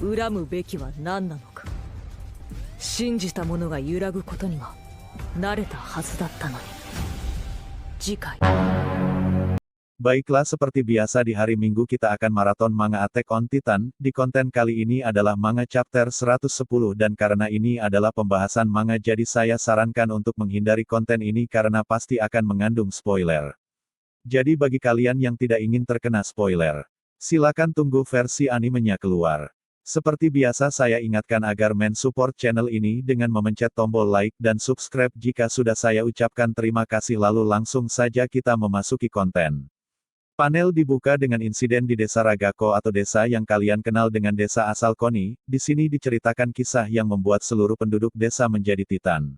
恨むべきは何なのか。信じた者が揺らぐことには慣れたはずだったのに。次回。 Baiklah, seperti biasa di hari Minggu kita akan maraton manga Attack on Titan. Di konten kali ini adalah manga chapter 110 dan karena ini adalah pembahasan manga jadi saya sarankan untuk menghindari konten ini karena pasti akan mengandung spoiler. Jadi bagi kalian yang tidak ingin terkena spoiler, silakan tunggu versi animenya keluar. Seperti biasa saya ingatkan agar support channel ini dengan memencet tombol like dan subscribe. Jika sudah saya ucapkan terima kasih, lalu langsung saja kita memasuki konten. Panel dibuka dengan insiden di desa Ragako atau desa yang kalian kenal dengan desa asal Koni. Di sini diceritakan kisah yang membuat seluruh penduduk desa menjadi titan.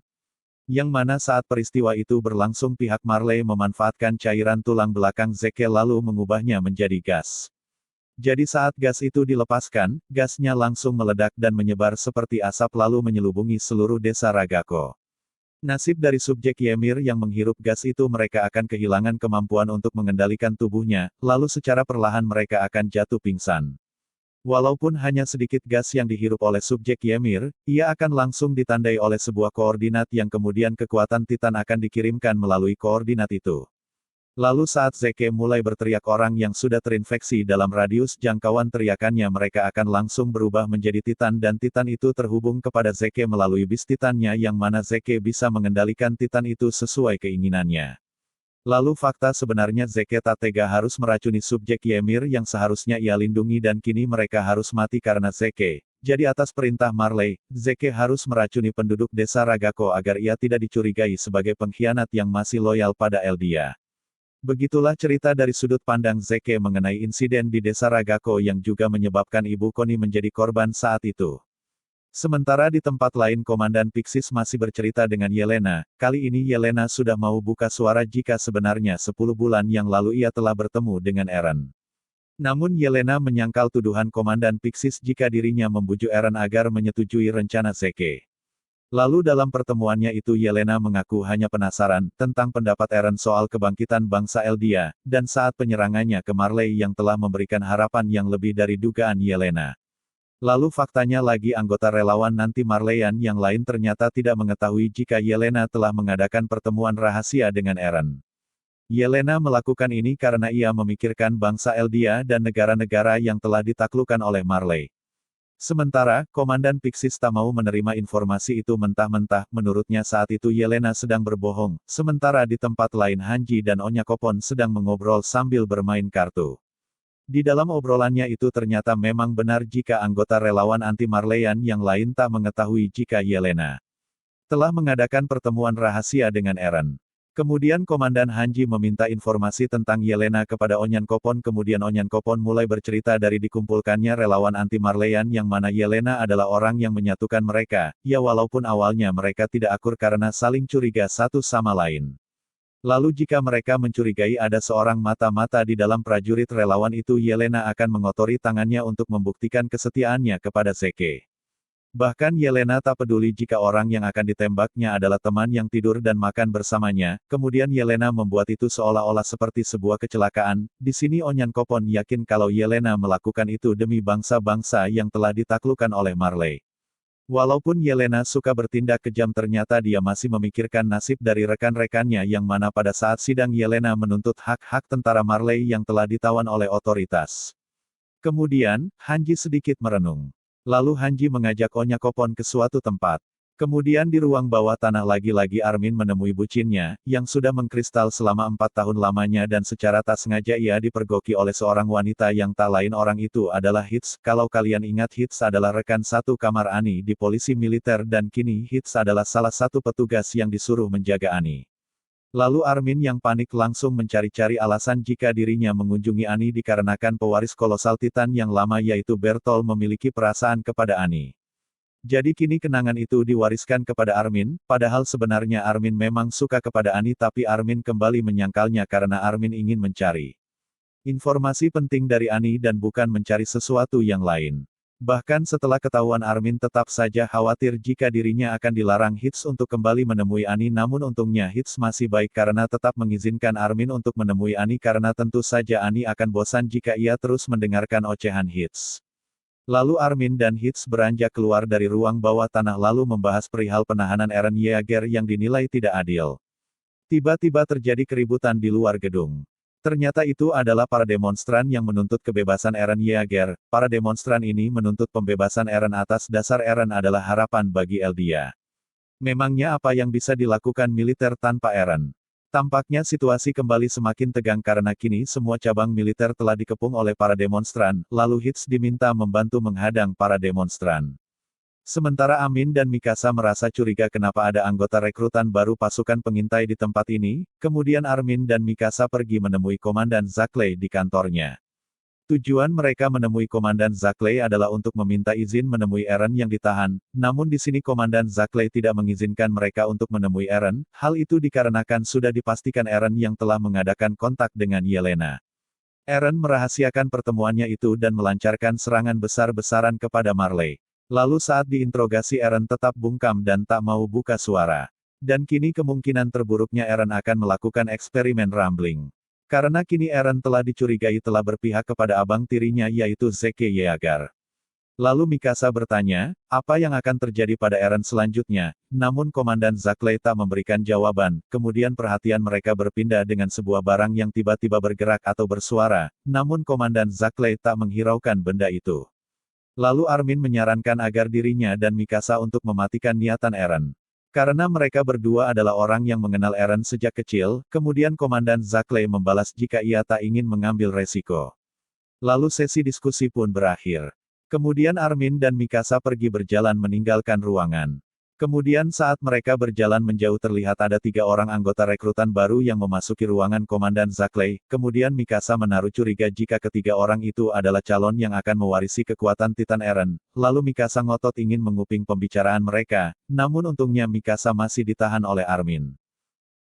Yang mana saat peristiwa itu berlangsung pihak Marley memanfaatkan cairan tulang belakang Zeke lalu mengubahnya menjadi gas. Jadi saat gas itu dilepaskan, gasnya langsung meledak dan menyebar seperti asap lalu menyelubungi seluruh desa Ragako. Nasib dari subjek Ymir yang menghirup gas itu, mereka akan kehilangan kemampuan untuk mengendalikan tubuhnya, lalu secara perlahan mereka akan jatuh pingsan. Walaupun hanya sedikit gas yang dihirup oleh subjek Ymir, ia akan langsung ditandai oleh sebuah koordinat yang kemudian kekuatan Titan akan dikirimkan melalui koordinat itu. Lalu saat Zeke mulai berteriak, orang yang sudah terinfeksi dalam radius jangkauan teriakannya mereka akan langsung berubah menjadi Titan dan Titan itu terhubung kepada Zeke melalui bis Titannya yang mana Zeke bisa mengendalikan Titan itu sesuai keinginannya. Lalu fakta sebenarnya Zeke tak tega harus meracuni subjek Ymir yang seharusnya ia lindungi dan kini mereka harus mati karena Zeke. Jadi atas perintah Marley, Zeke harus meracuni penduduk desa Ragako agar ia tidak dicurigai sebagai pengkhianat yang masih loyal pada Eldia. Begitulah cerita dari sudut pandang Zeke mengenai insiden di desa Ragako yang juga menyebabkan ibu Koni menjadi korban saat itu. Sementara di tempat lain Komandan Pixis masih bercerita dengan Yelena. Kali ini Yelena sudah mau buka suara jika sebenarnya 10 bulan yang lalu ia telah bertemu dengan Eren. Namun Yelena menyangkal tuduhan Komandan Pixis jika dirinya membujuk Eren agar menyetujui rencana Zeke. Lalu dalam pertemuannya itu Yelena mengaku hanya penasaran tentang pendapat Eren soal kebangkitan bangsa Eldia, dan saat penyerangannya ke Marley yang telah memberikan harapan yang lebih dari dugaan Yelena. Lalu faktanya lagi anggota relawan nanti Marleyan yang lain ternyata tidak mengetahui jika Yelena telah mengadakan pertemuan rahasia dengan Eren. Yelena melakukan ini karena ia memikirkan bangsa Eldia dan negara-negara yang telah ditaklukkan oleh Marley. Sementara, Komandan Pixis tak mau menerima informasi itu mentah-mentah, menurutnya saat itu Yelena sedang berbohong, sementara di tempat lain Hanji dan Onyakopon sedang mengobrol sambil bermain kartu. Di dalam obrolannya itu ternyata memang benar jika anggota relawan anti-Marleyan yang lain tak mengetahui jika Yelena telah mengadakan pertemuan rahasia dengan Eren. Kemudian Komandan Hanji meminta informasi tentang Yelena kepada Onyankopon. Kemudian Onyankopon mulai bercerita dari dikumpulkannya relawan anti-Marleyan yang mana Yelena adalah orang yang menyatukan mereka, ya walaupun awalnya mereka tidak akur karena saling curiga satu sama lain. Lalu jika mereka mencurigai ada seorang mata-mata di dalam prajurit relawan itu, Yelena akan mengotori tangannya untuk membuktikan kesetiaannya kepada Zeke. Bahkan Yelena tak peduli jika orang yang akan ditembaknya adalah teman yang tidur dan makan bersamanya. Kemudian Yelena membuat itu seolah-olah seperti sebuah kecelakaan. Di sini Onyankopon yakin kalau Yelena melakukan itu demi bangsa-bangsa yang telah ditaklukkan oleh Marley. Walaupun Yelena suka bertindak kejam, ternyata dia masih memikirkan nasib dari rekan-rekannya yang mana pada saat sidang Yelena menuntut hak-hak tentara Marley yang telah ditawan oleh otoritas. Kemudian, Hanji sedikit merenung. Lalu Hanji mengajak Onyakopon ke suatu tempat. Kemudian di ruang bawah tanah lagi-lagi Armin menemui bucinnya, yang sudah mengkristal selama 4 tahun lamanya dan secara tak sengaja ia dipergoki oleh seorang wanita yang tak lain orang itu adalah Hits. Kalau kalian ingat, Hits adalah rekan satu kamar Ani di polisi militer dan kini Hits adalah salah satu petugas yang disuruh menjaga Ani. Lalu Armin yang panik langsung mencari-cari alasan jika dirinya mengunjungi Ani dikarenakan pewaris kolosal Titan yang lama yaitu Bertol memiliki perasaan kepada Ani. Jadi kini kenangan itu diwariskan kepada Armin, padahal sebenarnya Armin memang suka kepada Ani tapi Armin kembali menyangkalnya karena Armin ingin mencari informasi penting dari Ani dan bukan mencari sesuatu yang lain. Bahkan setelah ketahuan Armin tetap saja khawatir jika dirinya akan dilarang Hits untuk kembali menemui Ani, namun untungnya Hits masih baik karena tetap mengizinkan Armin untuk menemui Ani karena tentu saja Ani akan bosan jika ia terus mendengarkan ocehan Hits. Lalu Armin dan Hitz beranjak keluar dari ruang bawah tanah lalu membahas perihal penahanan Eren Yeager yang dinilai tidak adil. Tiba-tiba terjadi keributan di luar gedung. Ternyata itu adalah para demonstran yang menuntut kebebasan Eren Yeager. Para demonstran ini menuntut pembebasan Eren atas dasar Eren adalah harapan bagi Eldia. Memangnya apa yang bisa dilakukan militer tanpa Eren? Tampaknya situasi kembali semakin tegang karena kini semua cabang militer telah dikepung oleh para demonstran, lalu Hitz diminta membantu menghadang para demonstran. Sementara Amin dan Mikasa merasa curiga kenapa ada anggota rekrutan baru pasukan pengintai di tempat ini, kemudian Armin dan Mikasa pergi menemui Komandan Zakley di kantornya. Tujuan mereka menemui Komandan Zakley adalah untuk meminta izin menemui Eren yang ditahan, namun di sini Komandan Zakley tidak mengizinkan mereka untuk menemui Eren, hal itu dikarenakan sudah dipastikan Eren yang telah mengadakan kontak dengan Yelena. Eren merahasiakan pertemuannya itu dan melancarkan serangan besar-besaran kepada Marley. Lalu saat diinterogasi Eren tetap bungkam dan tak mau buka suara. Dan kini kemungkinan terburuknya Eren akan melakukan eksperimen rambling. Karena kini Eren telah dicurigai telah berpihak kepada abang tirinya yaitu Zeke Yeager. Lalu Mikasa bertanya, apa yang akan terjadi pada Eren selanjutnya, namun Komandan Zakley tak memberikan jawaban, kemudian perhatian mereka berpindah dengan sebuah barang yang tiba-tiba bergerak atau bersuara, namun Komandan Zakley tak menghiraukan benda itu. Lalu Armin menyarankan agar dirinya dan Mikasa untuk mematikan niatan Eren. Karena mereka berdua adalah orang yang mengenal Eren sejak kecil, kemudian Komandan Zakley membalas jika ia tak ingin mengambil resiko. Lalu sesi diskusi pun berakhir. Kemudian Armin dan Mikasa pergi berjalan meninggalkan ruangan. Kemudian saat mereka berjalan menjauh terlihat ada 3 orang anggota rekrutan baru yang memasuki ruangan Komandan Zakley, kemudian Mikasa menaruh curiga jika ketiga orang itu adalah calon yang akan mewarisi kekuatan Titan Eren, lalu Mikasa ngotot ingin menguping pembicaraan mereka, namun untungnya Mikasa masih ditahan oleh Armin.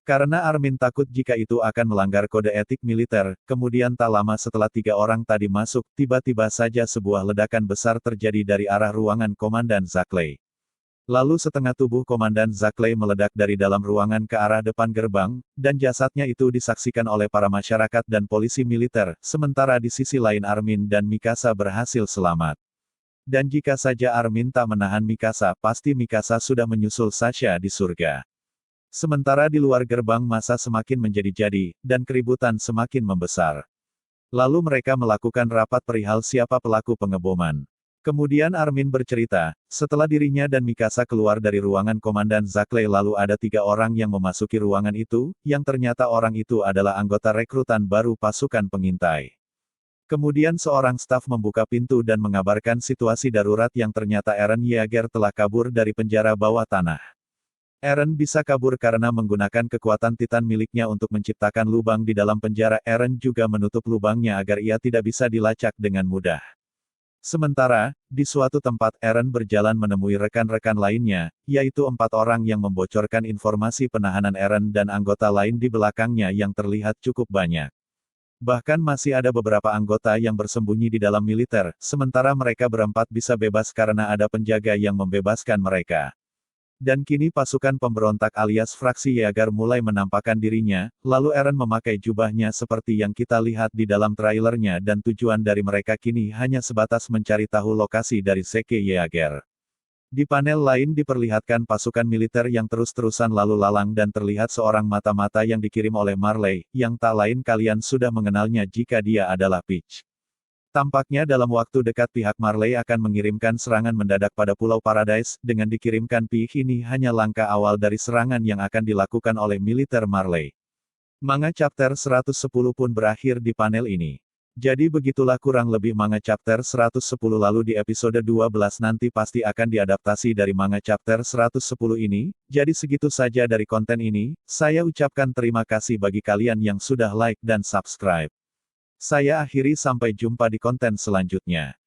Karena Armin takut jika itu akan melanggar kode etik militer, kemudian tak lama setelah 3 orang tadi masuk, tiba-tiba saja sebuah ledakan besar terjadi dari arah ruangan Komandan Zakley. Lalu setengah tubuh Komandan Zakley meledak dari dalam ruangan ke arah depan gerbang, dan jasadnya itu disaksikan oleh para masyarakat dan polisi militer, sementara di sisi lain Armin dan Mikasa berhasil selamat. Dan jika saja Armin tak menahan Mikasa, pasti Mikasa sudah menyusul Sasha di surga. Sementara di luar gerbang massa semakin menjadi-jadi, dan keributan semakin membesar. Lalu mereka melakukan rapat perihal siapa pelaku pengeboman. Kemudian Armin bercerita, setelah dirinya dan Mikasa keluar dari ruangan Komandan Zakley lalu ada 3 orang yang memasuki ruangan itu, yang ternyata orang itu adalah anggota rekrutan baru pasukan pengintai. Kemudian seorang staf membuka pintu dan mengabarkan situasi darurat yang ternyata Eren Yeager telah kabur dari penjara bawah tanah. Eren bisa kabur karena menggunakan kekuatan Titan miliknya untuk menciptakan lubang di dalam penjara. Eren juga menutup lubangnya agar ia tidak bisa dilacak dengan mudah. Sementara, di suatu tempat Eren berjalan menemui rekan-rekan lainnya, yaitu 4 orang yang membocorkan informasi penahanan Eren dan anggota lain di belakangnya yang terlihat cukup banyak. Bahkan masih ada beberapa anggota yang bersembunyi di dalam militer, sementara mereka berempat bisa bebas karena ada penjaga yang membebaskan mereka. Dan kini pasukan pemberontak alias fraksi Yeager mulai menampakkan dirinya, lalu Eren memakai jubahnya seperti yang kita lihat di dalam trailernya dan tujuan dari mereka kini hanya sebatas mencari tahu lokasi dari Zeke Yeager. Di panel lain diperlihatkan pasukan militer yang terus-terusan lalu lalang dan terlihat seorang mata-mata yang dikirim oleh Marley, yang tak lain kalian sudah mengenalnya jika dia adalah Peach. Tampaknya dalam waktu dekat pihak Marley akan mengirimkan serangan mendadak pada Pulau Paradise, dengan dikirimkan Peach ini hanya langkah awal dari serangan yang akan dilakukan oleh militer Marley. Manga chapter 110 pun berakhir di panel ini. Jadi begitulah kurang lebih manga chapter 110 lalu di episode 12 nanti pasti akan diadaptasi dari manga chapter 110 ini, jadi segitu saja dari konten ini, saya ucapkan terima kasih bagi kalian yang sudah like dan subscribe. Saya akhiri sampai jumpa di konten selanjutnya.